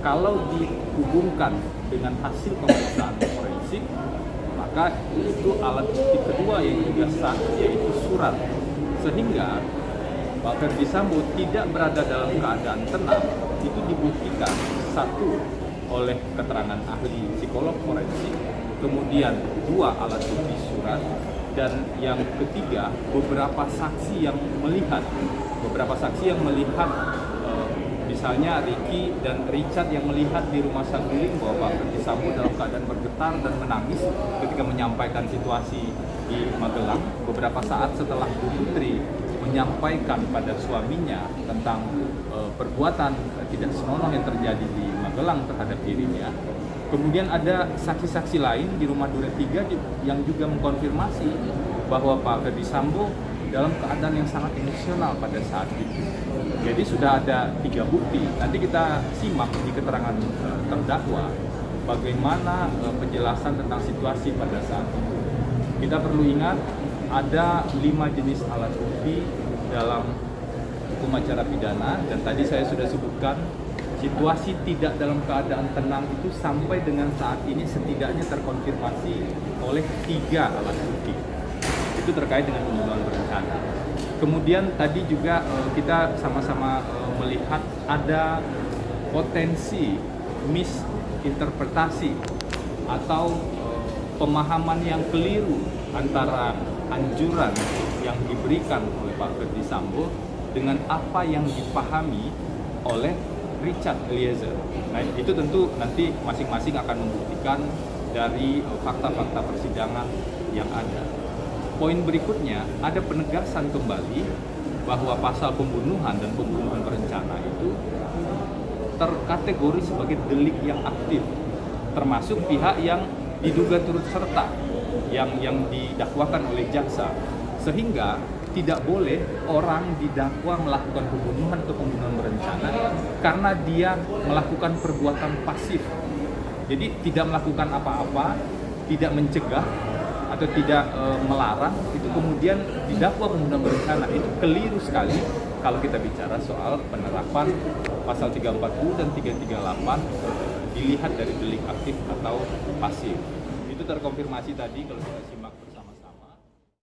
kalau dihubungkan dengan hasil pemeriksaan forensik, maka itu alat bukti kedua yang juga sah, yaitu surat. Sehingga Pak Ferdy Sambo tidak berada dalam keadaan tenang, itu dibuktikan satu oleh keterangan ahli psikolog forensik, kemudian dua alat bukti surat, dan yang ketiga beberapa saksi yang melihat, misalnya Ricky dan Richard yang melihat di rumah Saguling bahwa Pak Ferdy Sambo dalam keadaan bergetar dan menangis ketika menyampaikan situasi di Magelang beberapa saat setelah Bu Putri menyampaikan pada suaminya tentang perbuatan tidak senonoh yang terjadi di Magelang terhadap dirinya. Kemudian ada saksi-saksi lain di rumah Duren 3 yang juga mengkonfirmasi bahwa Pak Ferdy Sambo dalam keadaan yang sangat emosional pada saat itu. Jadi sudah ada 3 bukti. Nanti kita simak di keterangan terdakwa bagaimana penjelasan tentang situasi pada saat itu. Kita perlu ingat ada 5 jenis alat bukti dalam hukum acara pidana, dan tadi saya sudah sebutkan situasi tidak dalam keadaan tenang itu sampai dengan saat ini setidaknya terkonfirmasi oleh 3 alat bukti. Itu terkait dengan pembunuhan berencana. Kemudian tadi juga kita sama-sama melihat ada potensi misinterpretasi atau pemahaman yang keliru antara anjuran yang diberikan oleh Pak Ferdy Sambo dengan apa yang dipahami oleh Richard Eliezer. Nah, itu tentu nanti masing-masing akan membuktikan dari fakta-fakta persidangan yang ada. Poin berikutnya, ada penegasan kembali bahwa pasal pembunuhan dan pembunuhan berencana itu terkategori sebagai delik yang aktif, termasuk pihak yang diduga turut serta yang didakwakan oleh jaksa, sehingga tidak boleh orang didakwa melakukan pembunuhan atau pembunuhan berencana karena dia melakukan perbuatan pasif. Jadi tidak melakukan apa-apa, tidak mencegah atau tidak melarang, itu kemudian didakwa pembunuhan berencana. Itu keliru sekali kalau kita bicara soal penerapan pasal 340 dan 338 dilihat dari delik aktif atau pasif. Itu terkonfirmasi tadi kalau kita simak